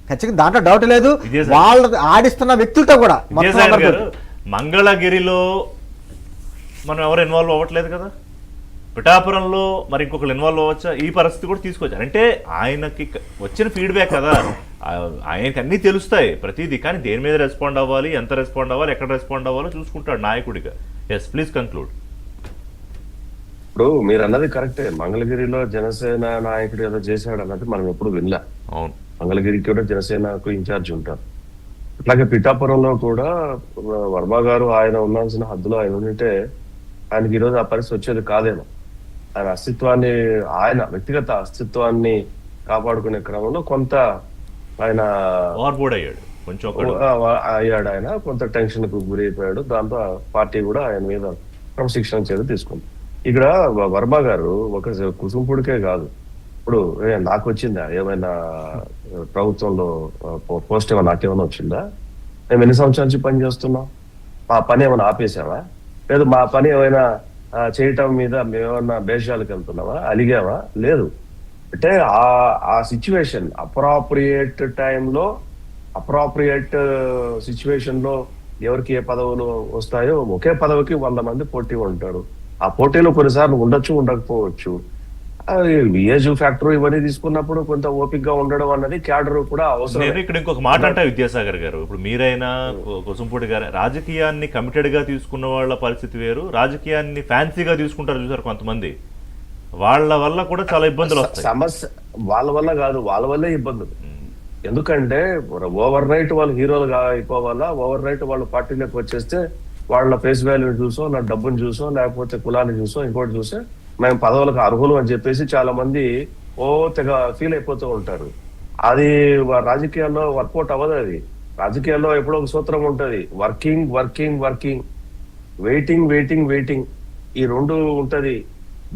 ఖచ్చితంగా దాంట్లో డౌట్ లేదు. వాళ్ళు ఆడిస్తున్న వ్యక్తులతో కూడా మంగళగిరిలో మనం ఎవరు ఇన్వాల్వ్ అవ్వట్లేదు కదా, పిఠాపురంలో మరి ఇంకొకరు ఇన్వాల్వ్ అవ్వచ్చా? ఈ పరిస్థితి కూడా తీసుకొచ్చారు అంటే ఆయనకి వచ్చిన ఫీడ్బ్యాక్ కదా, ఆయనకి అన్నీ తెలుస్తాయి ప్రతిదీ, కానీ దేని మీద రెస్పాండ్ అవ్వాలి, ఎంత రెస్పాండ్ అవ్వాలి, ఎక్కడ రెస్పాండ్ అవ్వాలో చూసుకుంటాడు నాయకుడిగా. Yes please conclude. ఇప్పుడు మీరు అన్నది కరెక్టే, మంగళగిరిలో జనసేన నాయకుడు ఏదో చేశాడు అన్నది మనం ఎప్పుడు వినలే. అవును, మంగళగిరికి కూడా జనసేనకు ఇన్ఛార్జ్ ఉంటారు. అట్లాగే పిఠాపురంలో కూడా వర్మ గారు ఆయన ఉండాల్సిన హద్దులో ఆయన ఉంటే ఆయనకి ఈరోజు ఆ పరిస్థితి వచ్చేది కాదేమో. ఆయన అస్తిత్వాన్ని, ఆయన వ్యక్తిగత అస్తిత్వాన్ని కాపాడుకునే క్రమంలో కొంత ఆయన అయ్యాడు, ఆయన కొంత టెన్షన్ కు గురైపోయాడు. దాంతో పార్టీ కూడా ఆయన మీద క్రమశిక్షణ చర్య తీసుకుంది. ఇక్కడ వర్మ గారు ఒక కుసుంపుడికే కాదు, ఇప్పుడు నాకు వచ్చిందా ఏమైనా ప్రభుత్వంలో పోస్ట్ ఏమైనా నాకేమైనా వచ్చిందా? మేము ఎన్ని సంవత్సరాల నుంచి పని చేస్తున్నాం? మా పని ఏమైనా ఆపేసావా? లేదు మా పని ఏమైనా చేయటం మీద మేమేమన్నా భేషాలకు వెళ్తున్నావా, అలిగావా? లేదు. అంటే ఆ సిచ్యువేషన్ అప్రాప్రియేట్ టైంలో అప్రాప్రియేట్ సిచ్యువేషన్ లో ఎవరికి ఏ పదవులు వస్తాయో ఒకే పదవికి 100 మంది పోటీ ఉంటారు. ఆ పోటీలో కొన్నిసార్లు ఉండొచ్చు, ఉండకపోవచ్చు. ఏజ్ ఫ్యాక్టర్ ఇవన్నీ తీసుకున్నప్పుడు కొంత ఓపిక్ గా ఉండడం అన్నది క్యాడర్ కూడా అవసరం. ఇక్కడ ఇంకొక మాట అంటే విద్యాసాగర్ గారు, ఇప్పుడు మీరైనా కుసుంపూడి గారు రాజకీయాన్ని కమిటెడ్ గా తీసుకున్న వాళ్ళ పరిస్థితి వేరు, రాజకీయాన్ని ఫ్యాన్సీగా తీసుకుంటారు చూసారు కొంతమంది, వాళ్ళ వల్ల కూడా చాలా ఇబ్బందులు వస్తాయి. సమస్య వాళ్ళ వల్ల కాదు, వాళ్ళ వల్లే ఇబ్బందులు. ఎందుకంటే ఓవర్ నైట్ వాళ్ళు హీరోలుగా అయిపోవాలా, ఓవర్ నైట్ వాళ్ళు పార్టీలోకి వచ్చేస్తే వాళ్ళ ఫేస్ వాల్యూ చూసో, నా డబ్బుని చూసో, లేకపోతే కులాన్ని చూసో, ఇంకోటి చూసో మేము పదవులకు అర్హులు అని చెప్పేసి చాలా మంది తెగ ఫీల్ అయిపోతూ ఉంటారు. అది రాజకీయాల్లో వర్కౌట్ అవ్వదు. అది రాజకీయాల్లో ఎప్పుడో ఒక సూత్రం ఉంటది, working working working, waiting waiting waiting, ఈ 2 ఉంటది.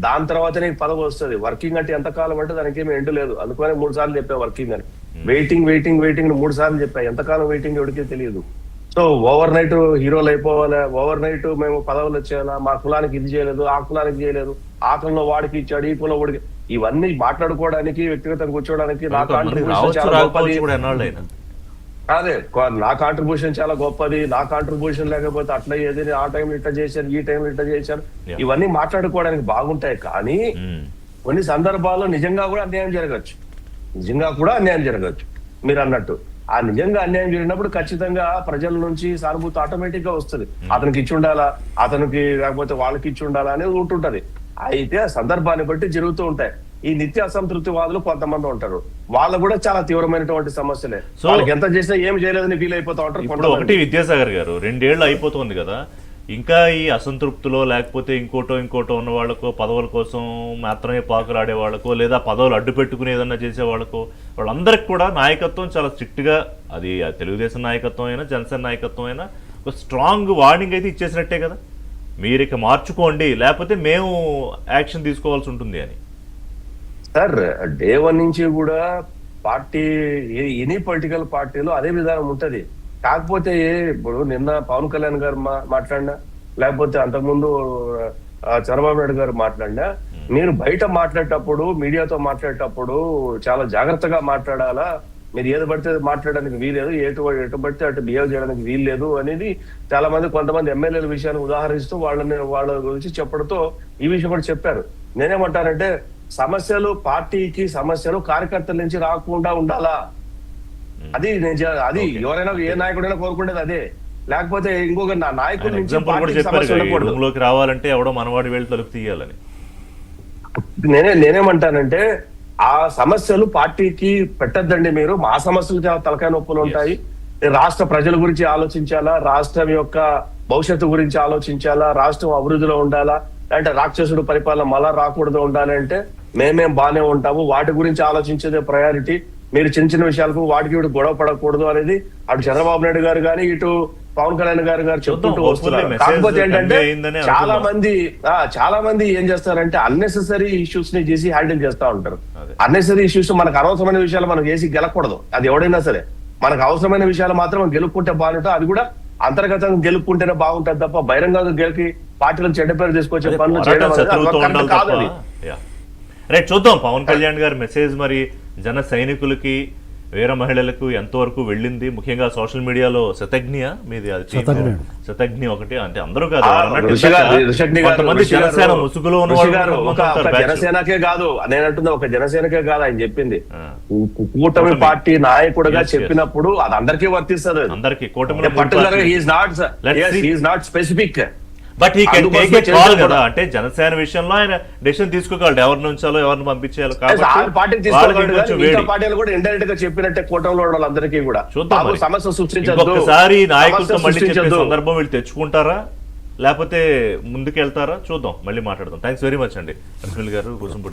దాని తర్వాత నీకు పదవి వస్తుంది. వర్కింగ్ అంటే ఎంతకాలం అంటే దానికి ఏమి ఎండ్ లేదు. అందుకనే 3 సార్లు చెప్పా వర్కింగ్ అని. వెయిటింగ్ వెయిటింగ్ వెయిటింగ్ 3 సార్లు చెప్పా. ఎంతకాలం వెయిటింగ్ ఎవరికే తెలియదు. సో ఓవర్ నైట్ హీరోలు అయిపోవాలా, ఓవర్ నైట్ మేము పదవులు వచ్చేయాలా, మా కులానికి ఇది చేయలేదు, ఆ కులానికి చేయలేదు, ఆ కులంలో వాడికి ఇచ్చాడు, ఈ కులం వాడికి, ఇవన్నీ మాట్లాడుకోవడానికి, వ్యక్తిగతంగా కూర్చోవడానికి నా కాంట్రిబ్యూషన్ చాలా గొప్పది. అదే నా కాంట్రిబ్యూషన్ చాలా గొప్పది, నా కాంట్రిబ్యూషన్ లేకపోతే అట్లా ఏది, ఆ టైంలో ఇట్లా చేశాను, ఈ టైంలో ఇట్లా చేశాను, ఇవన్నీ మాట్లాడుకోవడానికి బాగుంటాయి. కానీ కొన్ని సందర్భాల్లో నిజంగా కూడా అన్యాయం జరగచ్చు, నిజంగా కూడా అన్యాయం జరగచ్చు. మీరు అన్నట్టు ఆ నిజంగా అన్యాయం జరిగినప్పుడు ఖచ్చితంగా ప్రజల నుంచి సానుభూతి ఆటోమేటిక్ గా వస్తుంది. అతనికి ఇచ్చి ఉండాలా, అతనికి లేకపోతే వాళ్ళకి ఇచ్చి ఉండాలా అనేది ఉంటుంటది. అయితే ఆ సందర్భాన్ని బట్టి జరుగుతూ ఉంటాయి. ఈ నిత్య అసంతృప్తి వాదులు కొంతమంది ఉంటారు, వాళ్ళు కూడా చాలా తీవ్రమైనటువంటి సమస్యలే. వాళ్ళకి ఎంత చేసినా ఏం చేయలేదని ఫీల్ అయిపోతా ఉంటారు. ఒకటి విద్యాసాగర్ గారు 2 ఏళ్ళు అయిపోతుంది కదా, ఇంకా ఈ అసంతృప్తిలో లేకపోతే ఇంకోటో ఉన్న వాళ్ళకో, పదవుల కోసం మాత్రమే పాకులాడే వాళ్ళకో, లేదా పదవులు అడ్డు పెట్టుకుని ఏదన్నా చేసే వాళ్ళకో, వాళ్ళందరికి కూడా నాయకత్వం చాలా స్ట్రిక్ట్ గా, అది తెలుగుదేశం నాయకత్వం అయినా జనసేన నాయకత్వం అయినా ఒక స్ట్రాంగ్ వార్నింగ్ అయితే ఇచ్చేసినట్టే కదా, మీరు ఇక మార్చుకోండి లేకపోతే మేము యాక్షన్ తీసుకోవాల్సి ఉంటుంది అని. సార్ డే 1 నుంచి కూడా పార్టీ, ఎనీ పొలిటికల్ పార్టీలో అదే విధానం ఉంటది. కాకపోతే ఇప్పుడు నిన్న పవన్ కళ్యాణ్ గారు మాట్లాడినా, లేకపోతే అంతకుముందు చంద్రబాబు నాయుడు గారు మాట్లాడినా, మీరు బయట మాట్లాడేటప్పుడు, మీడియాతో మాట్లాడేటప్పుడు చాలా జాగ్రత్తగా మాట్లాడాలా, మీరు ఏది పడితే మాట్లాడడానికి వీల్లేదు, ఎటు పడితే అటు బిహేవ్ చేయడానికి వీల్లేదు అనేది చాలా మంది, కొంతమంది ఎమ్మెల్యేల విషయాన్ని ఉదాహరిస్తూ వాళ్ళ గురించి చెప్పడంతో ఈ విషయం కూడా చెప్పారు. నేనేమంటానంటే సమస్యలు పార్టీకి, సమస్యలు కార్యకర్తల నుంచి రాకుండా ఉండాలా, అది అది ఎవరైనా ఏ నాయకుడైనా కోరుకునేది అదే. లేకపోతే ఇంకొక నాయకుడి నుంచి రావాలంటే ఎవడో మనవాడి వెళ్ళి తలుపు తీయాలని నేనేమంటానంటే ఆ సమస్యలు పార్టీకి పెట్టద్దండి. మీరు మా సమస్యలు తలకాయ నొప్పులు ఉంటాయి, రాష్ట్ర ప్రజల గురించి ఆలోచించాలా, రాష్ట్రం యొక్క భవిష్యత్తు గురించి ఆలోచించాలా, రాష్ట్రం అభివృద్ధిలో ఉండాలా, అంటే రాక్షసుడు పరిపాలన మళ్ళా రాకూడదు ఉండాలి అంటే మేమేం బానే ఉంటాము, వాటి గురించి ఆలోచించేదే ప్రయారిటీ. మీరు చిన్న చిన్న విషయాలకు వాటికి ఇటు గొడవ పడకూడదు అనేది అటు చంద్రబాబు నాయుడు గారు కానీ ఇటు పవన్ కళ్యాణ్ గారు చెప్తుంటూ వస్తున్నారు. కాకపోతే ఏంటంటే చాలా మంది ఏం చేస్తారంటే అన్నెసెసరీ ఇష్యూస్ ని చేసి హ్యాండిల్ చేస్తా ఉంటారు. అన్నెసరీ ఇష్యూస్ మనకు అనవసరమైన విషయాలు మనం చేసి గెలకూడదు. అది ఎవడైనా సరే మనకు అవసరమైన విషయాలు మాత్రం గెలుపుకుంటే బాగుంటుంది. అది కూడా అంతర్గతంగా గెలుపుకుంటేనే బాగుంటుంది తప్ప బహిరంగంగా గెలిపి పార్టీలకు చెడ్డ పేరు తీసుకొచ్చే పనులు చేయడం కాదు. రైట్, చూద్దాం పవన్ కళ్యాణ్ గారి మెసేజ్ మరి జన సైనికులకి వేరే మహిళలకు ఎంతవరకు వెళ్ళింది, ముఖ్యంగా సోషల్ మీడియాలో శతజ్ఞ మీది అది శతజ్ఞ ఒకటి అంటే అందరూ కాదు కొంతమంది జనసేన ముసుగులో ఉన్న వాళ్ళు జనసేనకే కాదు నేను అంటున్నా, ఒక జనసేనకే కాదు ఆయన చెప్పింది, కూటమి పార్టీ నాయకుడుగా చెప్పినప్పుడు అది అందరికీ వర్తిస్తుంది. అందరికీ కూటమి పర్టికులర్ గా he is not specific, but he can take a call కదా. అంటే జనసేన విషయంలో ఆయన డెసిషన్ తీసుకోగలడు, ఎవరిని ఉంచాలో ఎవరిని పంపించాలో. పార్టీలు కూడా ఇండైరెక్ట్ గా చెప్పినట్టే కూటమిలో వాళ్ళందరికీ కూడా చూద్దాం సమస్య సృష్టించదు. ఒకసారి నాయకులతో మళ్ళీ చెప్పే సందర్భం వీళ్ళు తెచ్చుకుంటారా లేకపోతే ముందుకెళ్తారా చూద్దాం, మళ్ళీ మాట్లాడదాం. థ్యాంక్స్ వెరీ మచ్ అండి అశ్విల్ గారు.